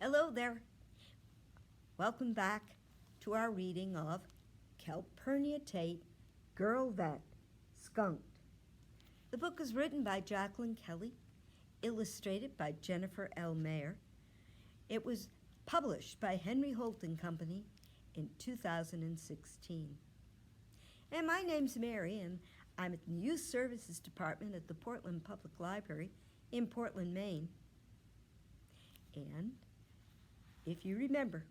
Hello there. Welcome back to our reading of Calpurnia Tate, Girl That Skunked. The book is written by Jacqueline Kelly, illustrated by Jennifer L. Mayer. It was published by Henry Holt and Company in 2016. And my name's Mary, and I'm at the Youth Services Department at the Portland Public Library in Portland, Maine. And if you remember,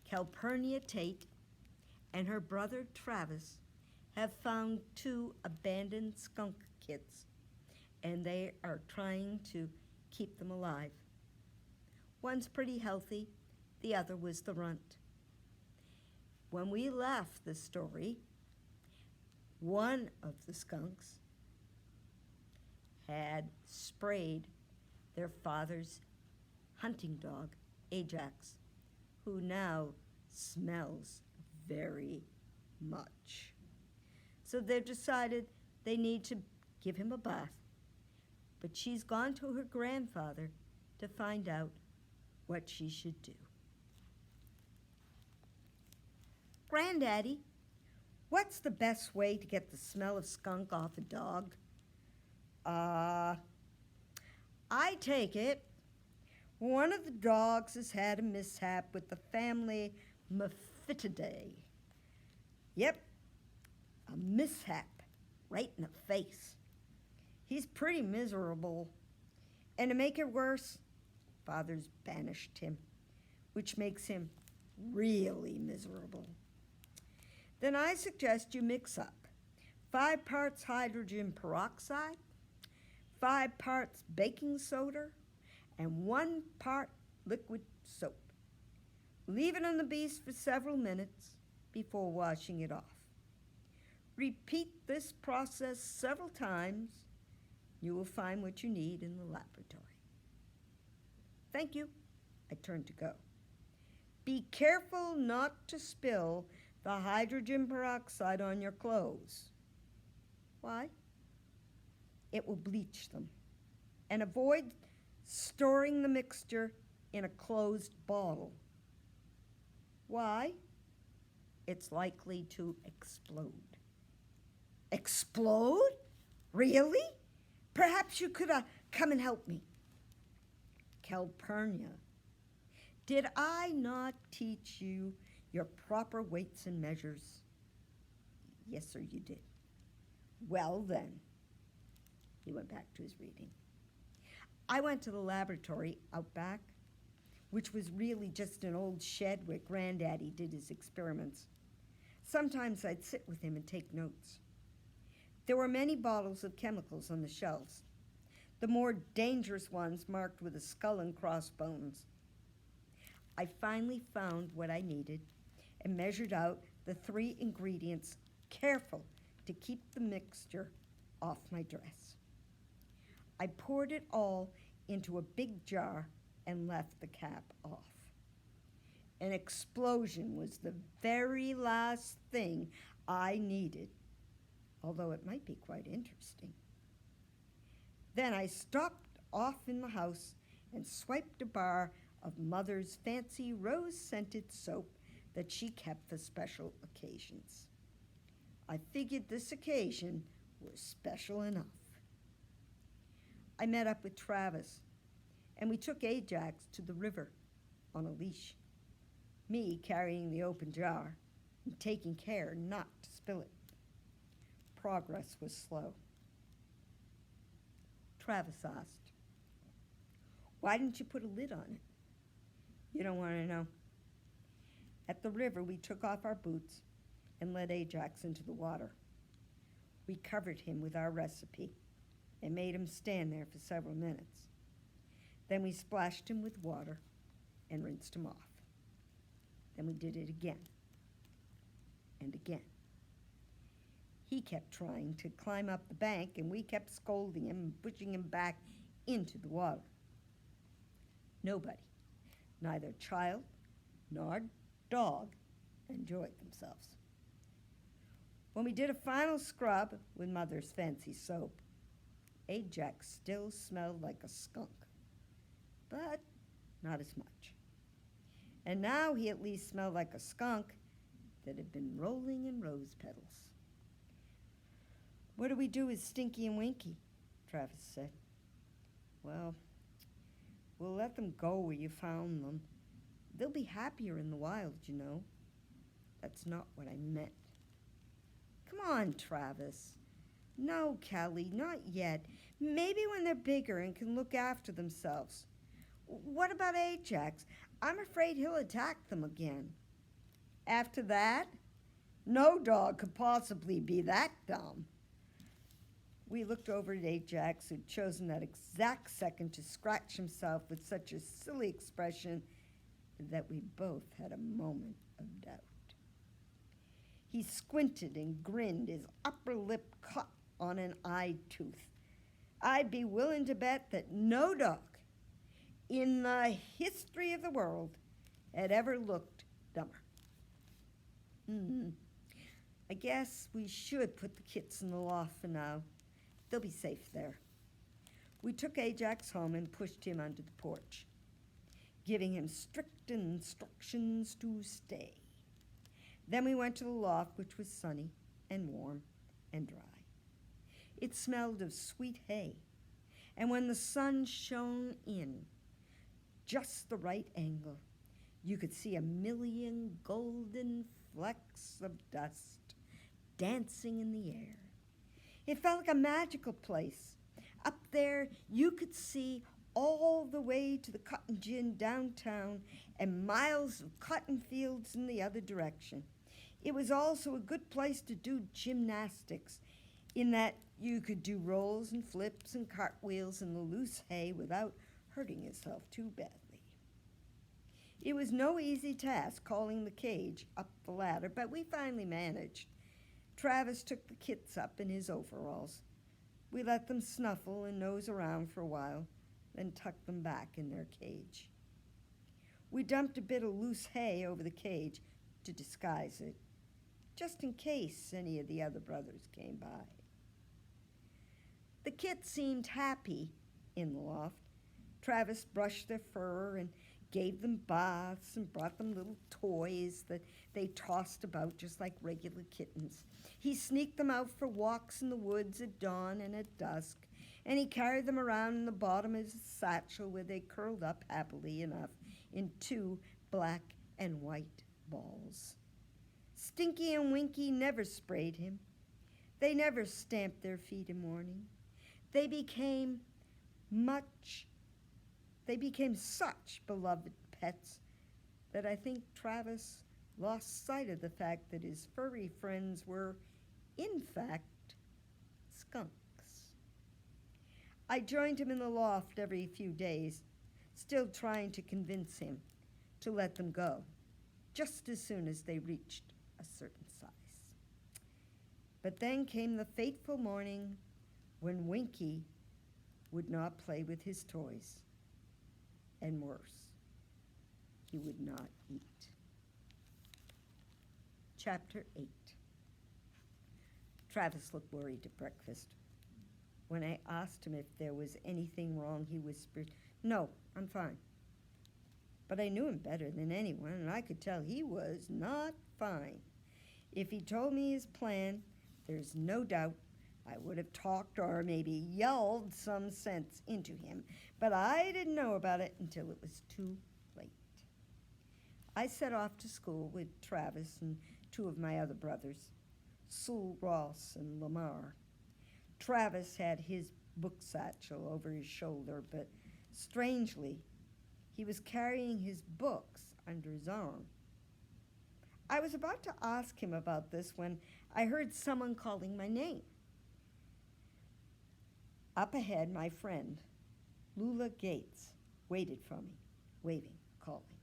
Calpurnia Tate and her brother Travis have found 2 abandoned skunk kits, and they are trying to keep them alive. One's pretty healthy, the other was the runt. When we left the story, one of the skunks had sprayed their father's hunting dog, Ajax, who now smells very much. So they've decided they need to give him a bath, but she's gone to her grandfather to find out what she should do. Granddaddy, what's the best way to get the smell of skunk off a dog? I take it one of the dogs has had a mishap with the family Mephistidae. Yep, a mishap right in the face. He's pretty miserable. And to make it worse, Father's banished him, which makes him really miserable. Then I suggest you mix up 5 parts hydrogen peroxide, 5 parts baking soda, and 1 part liquid soap. Leave it on the beast for several minutes before washing it off. Repeat this process several times. You will find what you need in the laboratory. Thank you. I turn to go. Be careful not to spill the hydrogen peroxide on your clothes. Why? It will bleach them. And avoid storing the mixture in a closed bottle. Why? It's likely to explode. Explode? Really? Perhaps you could come and help me. Calpurnia, did I not teach you your proper weights and measures? Yes, sir, you did. Well then, he went back to his reading. I went to the laboratory out back, which was really just an old shed where Granddaddy did his experiments. Sometimes I'd sit with him and take notes. There were many bottles of chemicals on the shelves, the more dangerous ones marked with a skull and crossbones. I finally found what I needed and measured out the 3 ingredients, careful to keep the mixture off my dress. I poured it all into a big jar and left the cap off. An explosion was the very last thing I needed, although it might be quite interesting. Then I stopped off in the house and swiped a bar of Mother's fancy rose-scented soap that she kept for special occasions. I figured this occasion was special enough. I met up with Travis, and we took Ajax to the river on a leash, me carrying the open jar and taking care not to spill it. Progress was slow. Travis asked, "Why didn't you put a lid on it?" You don't want to know. At the river, we took off our boots and let Ajax into the water. We covered him with our recipe and made him stand there for several minutes. Then we splashed him with water and rinsed him off. Then we did it again and again. He kept trying to climb up the bank, and we kept scolding him and pushing him back into the water. Nobody, neither child nor dog, enjoyed themselves. When we did a final scrub with Mother's fancy soap, Ajax still smelled like a skunk, but not as much. and now he at least smelled like a skunk that had been rolling in rose petals. "What do we do with Stinky and Winky?" Travis said. "Well, we'll let them go where you found them. They'll be happier in the wild, you know." "That's not what I meant." "Come on, Travis." "No, Kelly, not yet. Maybe when they're bigger and can look after themselves." "What about Ajax? I'm afraid he'll attack them again." "After that? No dog could possibly be that dumb." We looked over at Ajax, who'd chosen that exact second to scratch himself with such a silly expression that we both had a moment of doubt. He squinted and grinned, his upper lip caught on an eye tooth. I'd be willing to bet that no dog in the history of the world had ever looked dumber. I guess we should put the kits in the loft for now. They'll be safe there." We took Ajax home and pushed him under the porch, giving him strict instructions to stay. Then we went to the loft, which was sunny and warm and dry. It smelled of sweet hay, and when the sun shone in just the right angle, you could see a million golden flecks of dust dancing in the air. It felt like a magical place. Up there, you could see all the way to the cotton gin downtown and miles of cotton fields in the other direction. It was also a good place to do gymnastics, in that you could do rolls and flips and cartwheels in the loose hay without hurting yourself too badly. It was no easy task hauling the cage up the ladder, but we finally managed. Travis took the kits up in his overalls. We let them snuffle and nose around for a while, then tucked them back in their cage. We dumped a bit of loose hay over the cage to disguise it, just in case any of the other brothers came by. The kits seemed happy in the loft. Travis brushed their fur and gave them baths and brought them little toys that they tossed about just like regular kittens. He sneaked them out for walks in the woods at dawn and at dusk, and he carried them around in the bottom of his satchel where they curled up happily enough in 2 black and white balls. Stinky and Winky never sprayed him. They never stamped their feet in mourning. They became such beloved pets that I think Travis lost sight of the fact that his furry friends were, in fact, skunks. I joined him in the loft every few days, still trying to convince him to let them go, just as soon as they reached a certain size. But then came the fateful morning when Winky would not play with his toys, and worse, he would not eat. Chapter 8. Travis looked worried at breakfast. When I asked him if there was anything wrong, he whispered, "No, I'm fine." But I knew him better than anyone, and I could tell he was not fine. If he told me his plan, there's no doubt I would have talked or maybe yelled some sense into him, but I didn't know about it until it was too late. I set off to school with Travis and 2 of my other brothers, Sewell, Ross, and Lamar. Travis had his book satchel over his shoulder, but strangely, he was carrying his books under his arm. I was about to ask him about this when I heard someone calling my name. Up ahead, my friend, Lula Gates, waited for me, waving, calling.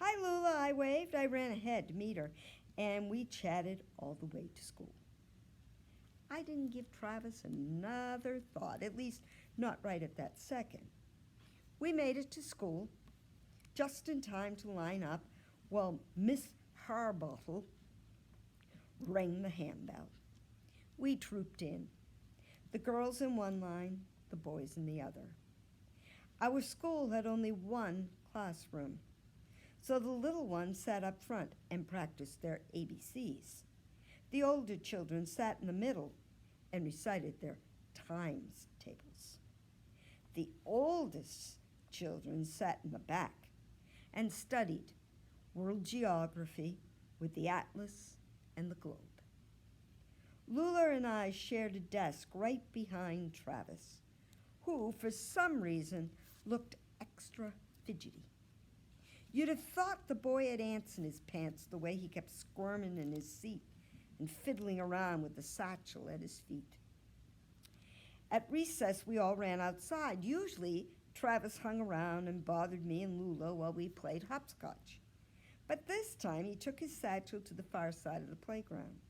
"Hi, Lula," I waved. I ran ahead to meet her, and we chatted all the way to school. I didn't give Travis another thought, at least not right at that second. We made it to school just in time to line up while Miss Harbottle rang the handbell. We trooped in, the girls in one line, the boys in the other. Our school had only 1 classroom, So the little ones sat up front and practiced their ABCs. The older children sat in the middle and recited their times tables. The oldest children sat in the back and studied world geography with the atlas and the globe. Lula and I shared a desk right behind Travis, who, for some reason, looked extra fidgety. You'd have thought the boy had ants in his pants the way he kept squirming in his seat and fiddling around with the satchel at his feet. At recess, we all ran outside. Usually, Travis hung around and bothered me and Lula while we played hopscotch. But this time, he took his satchel to the far side of the playground.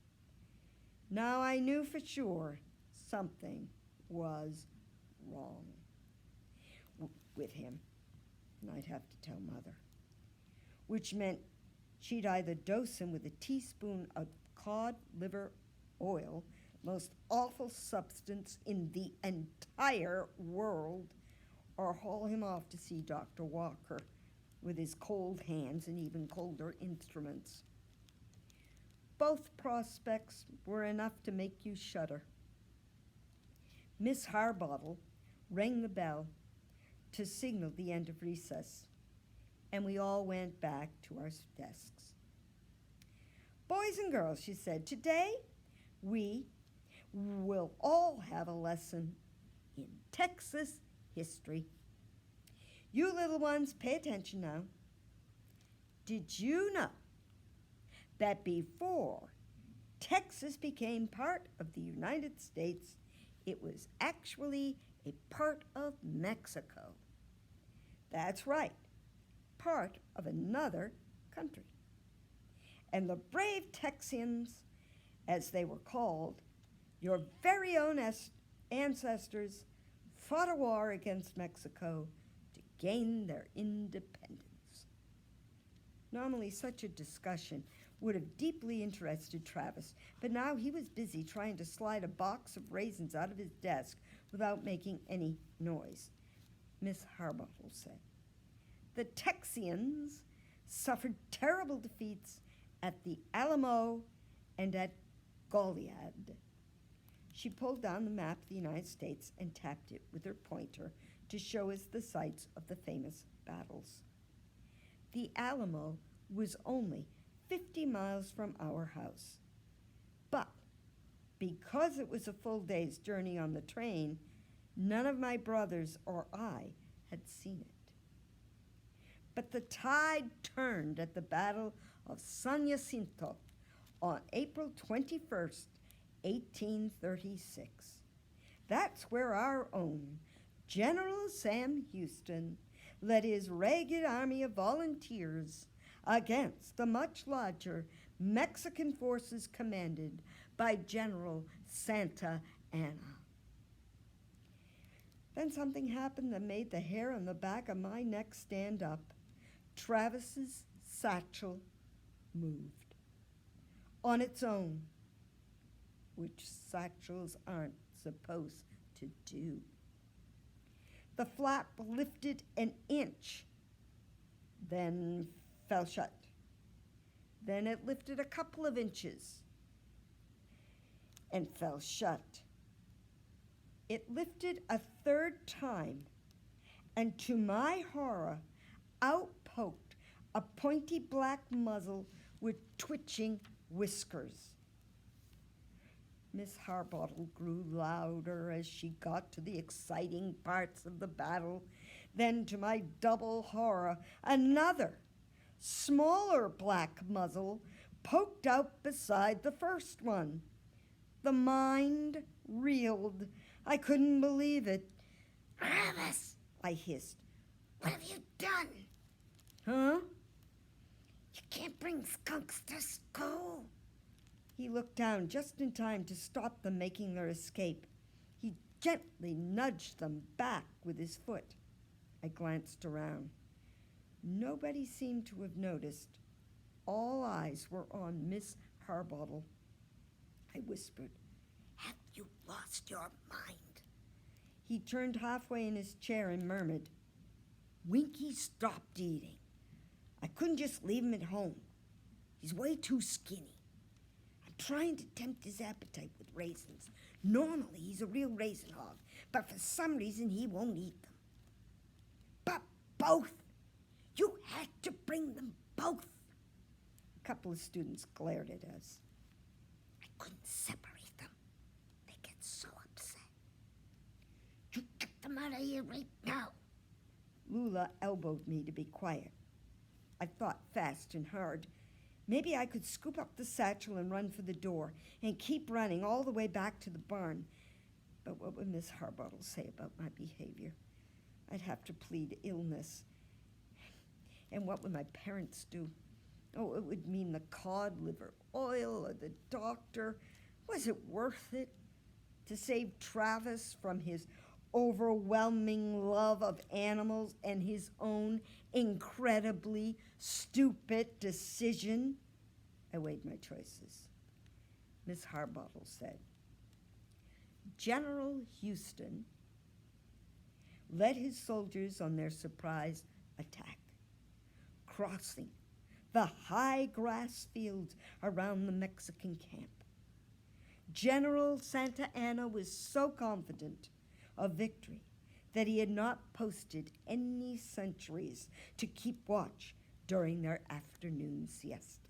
Now I knew for sure something was wrong with him, and I'd have to tell Mother, which meant she'd either dose him with a teaspoon of cod liver oil, most awful substance in the entire world, or haul him off to see Dr. Walker with his cold hands and even colder instruments. Both prospects were enough to make you shudder. Miss Harbottle rang the bell to signal the end of recess, and we all went back to our desks. Boys and girls, she said, today we will all have a lesson in Texas history. You little ones, pay attention now. Did you know that before Texas became part of the United States, it was actually a part of Mexico? That's right, part of another country. And the brave Texians, as they were called, your very own ancestors, fought a war against Mexico to gain their independence. Normally, such a discussion would have deeply interested Travis, but now he was busy trying to slide a box of raisins out of his desk without making any noise. Miss Harbottle said, "The Texians suffered terrible defeats at the Alamo and at Goliad." She pulled down the map of the United States and tapped it with her pointer to show us the sites of the famous battles. The Alamo was only 50 miles from our house, but because it was a full day's journey on the train, none of my brothers or I had seen it. But the tide turned at the Battle of San Jacinto on April 21st, 1836. That's where our own General Sam Houston led his ragged army of volunteers against the much larger Mexican forces commanded by General Santa Anna. Then something happened that made the hair on the back of my neck stand up. Travis's satchel moved on its own, which satchels aren't supposed to do. The flap lifted an inch, then fell shut. Then it lifted a couple of inches and fell shut. It lifted a third time, and to my horror, out poked a pointy black muzzle with twitching whiskers. Miss Harbottle grew louder as she got to the exciting parts of the battle. Then, to my double horror, another, smaller black muzzle poked out beside the first one. The mind reeled. I couldn't believe it. "Travis," I hissed, "what have you done?" "Huh?" "You can't bring skunks to school." He looked down just in time to stop them making their escape. He gently nudged them back with his foot. I glanced around. Nobody seemed to have noticed. All eyes were on Miss Harbottle. I whispered, "Have you lost your mind?" He turned halfway in his chair and murmured, "Winky stopped eating." I couldn't just leave him at home. He's way too skinny. I'm trying to tempt his appetite with raisins. Normally, he's a real raisin hog, but for some reason, he won't eat them. But both. You had to bring them both. A couple of students glared at us. I couldn't separate them. They get so upset. You get them out of here right now. Lula elbowed me to be quiet. I thought fast and hard. Maybe I could scoop up the satchel and run for the door and keep running all the way back to the barn. But what would Miss Harbottle say about my behavior? I'd have to plead illness. And what would my parents do? Oh, it would mean the cod liver oil or the doctor. Was it worth it to save Travis from his overwhelming love of animals and his own incredibly stupid decision? I weighed my choices. Miss Harbottle said, General Houston led his soldiers on their surprise attack, crossing the high grass fields around the Mexican camp. General Santa Anna was so confident of victory that he had not posted any sentries to keep watch during their afternoon siesta.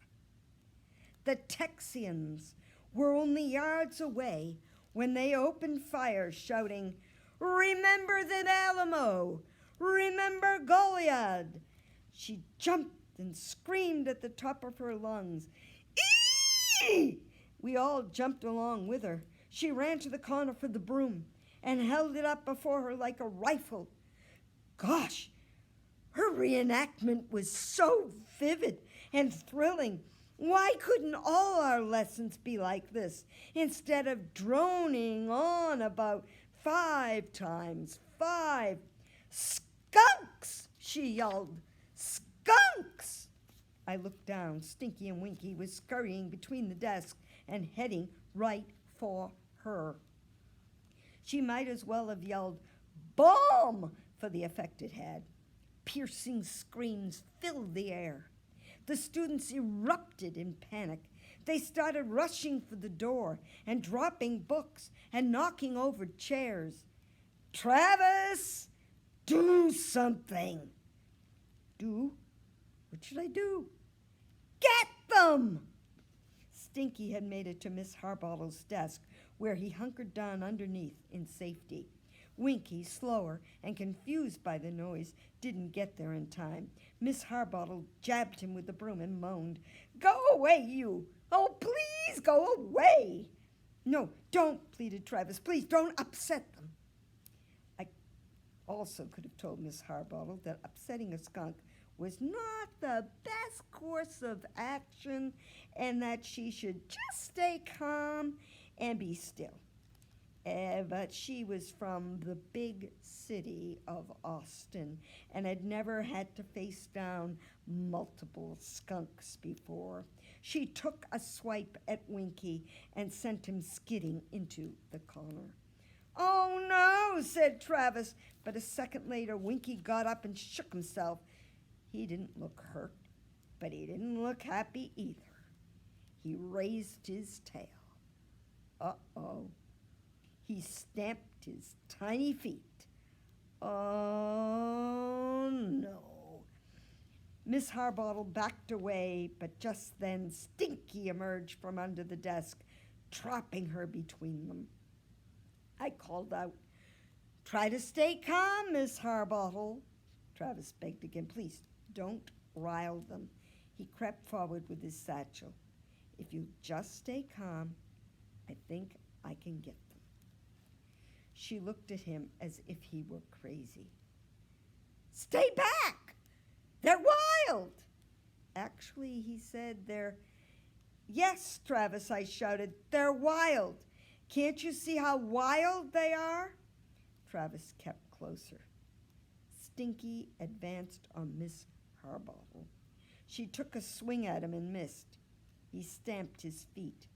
The Texians were only yards away when they opened fire, shouting, "Remember the Alamo! Remember Goliad!" She jumped and screamed at the top of her lungs. Eee! We all jumped along with her. She ran to the corner for the broom and held it up before her like a rifle. Gosh, her reenactment was so vivid and thrilling. Why couldn't all our lessons be like this, instead of droning on about 5 times 5? Skunks, she yelled. Skunks! I looked down. Stinky and Winky was scurrying between the desks and heading right for her. She might as well have yelled, "Bomb!" for the effect it had. Piercing screams filled the air. The students erupted in panic. They started rushing for the door and dropping books and knocking over chairs. Travis, do something. Do? What should I do? Get them! Stinky had made it to Miss Harbottle's desk, where he hunkered down underneath in safety. Winky, slower and confused by the noise, didn't get there in time. Miss Harbottle jabbed him with the broom and moaned, "Go away, you! Oh, please go away!" "No, don't," pleaded Travis. "Please don't upset them." I also could have told Miss Harbottle that upsetting a skunk was not the best course of action and that she should just stay calm and be still. But she was from the big city of Austin and had never had to face down multiple skunks before. She took a swipe at Winky and sent him skidding into the corner. "Oh, no," said Travis, but a second later Winky got up and shook himself. He didn't look hurt, but he didn't look happy either. He raised his tail. Uh-oh. He stamped his tiny feet. Oh, no. Miss Harbottle backed away, but just then Stinky emerged from under the desk, trapping her between them. I called out, "Try to stay calm, Miss Harbottle." Travis begged again, "Please, don't rile them." He crept forward with his satchel. "If you just stay calm, I think I can get them." She looked at him as if he were crazy. "Stay back! They're wild!" "Actually," he said, "Yes, Travis," I shouted, "they're wild. Can't you see how wild they are?" Travis kept closer. Stinky advanced on Miss Harbottle. She took a swing at him and missed. He stamped his feet.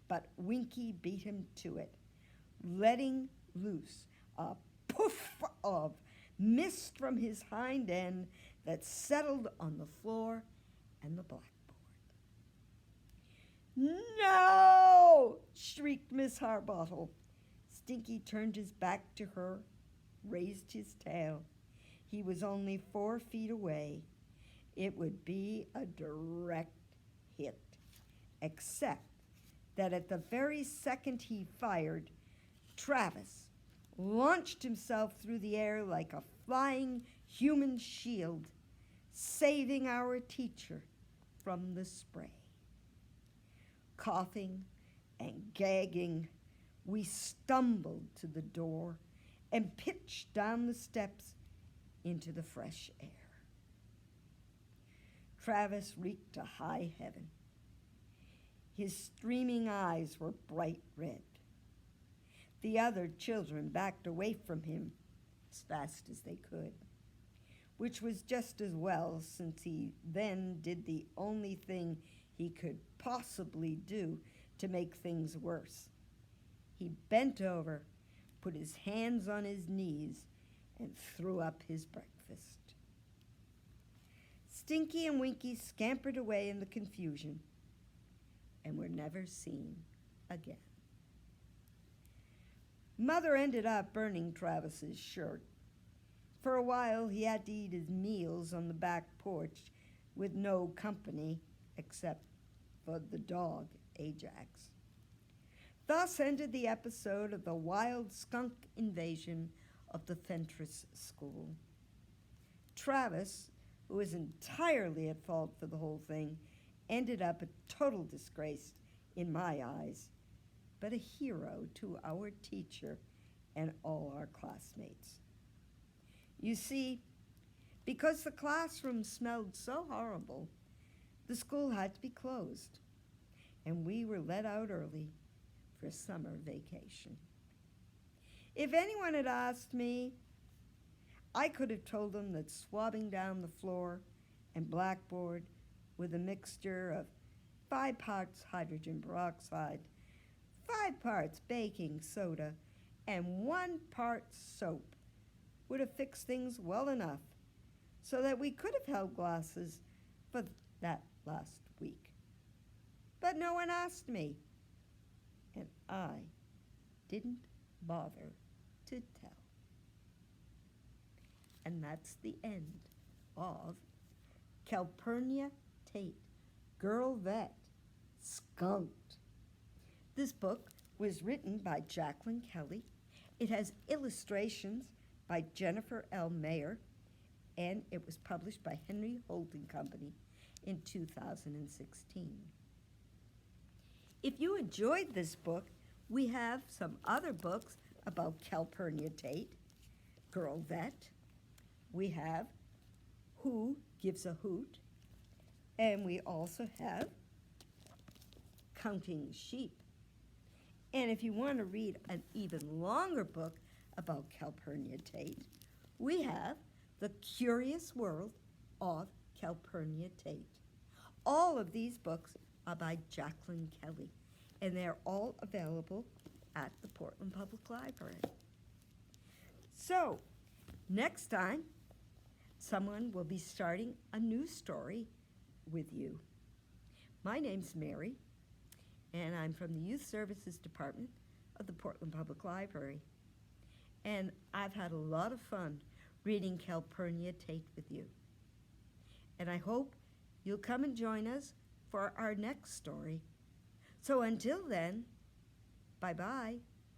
But Winky beat him to it, letting loose a poof of mist from his hind end that settled on the floor and the blackboard. "No!" shrieked Miss Harbottle. Stinky turned his back to her, raised his tail. He was only 4 feet away. It would be a direct hit, except that at the very second he fired, Travis launched himself through the air like a flying human shield, saving our teacher from the spray. Coughing and gagging, we stumbled to the door and pitched down the steps into the fresh air. Travis reeked to high heaven. His streaming eyes were bright red. The other children backed away from him as fast as they could, which was just as well, since he then did the only thing he could possibly do to make things worse. He bent over, put his hands on his knees, and threw up his breakfast. Stinky and Winky scampered away in the confusion and were never seen again. Mother ended up burning Travis's shirt. For a while, he had to eat his meals on the back porch with no company except for the dog, Ajax. Thus ended the episode of the wild skunk invasion of the Fentress School. Travis, who was entirely at fault for the whole thing, ended up a total disgrace in my eyes, but a hero to our teacher and all our classmates. You see, because the classroom smelled so horrible, the school had to be closed, and we were let out early for summer vacation. If anyone had asked me, I could have told them that swabbing down the floor and blackboard with a mixture of 5 parts hydrogen peroxide, 5 parts baking soda, and 1 part soap would have fixed things well enough so that we could have held classes for that last week. But no one asked me, and I didn't bother to tell. And that's the end of Calpurnia Tate, Girl Vet, Skunked. This book was written by Jacqueline Kelly. It has illustrations by Jennifer L. Mayer, and it was published by Henry Holt and Company in 2016. If you enjoyed this book, we have some other books about Calpurnia Tate, Girl Vet. We have Who Gives a Hoot, and we also have Counting Sheep. And if you want to read an even longer book about Calpurnia Tate, we have The Curious World of Calpurnia Tate. All of these books are by Jacqueline Kelly, and they're all available at the Portland Public Library. So, next time, someone will be starting a new story with you. My name's Mary, and I'm from the Youth Services Department of the Portland Public Library. And I've had a lot of fun reading Calpurnia Tate with you. And I hope you'll come and join us for our next story. So until then, bye-bye.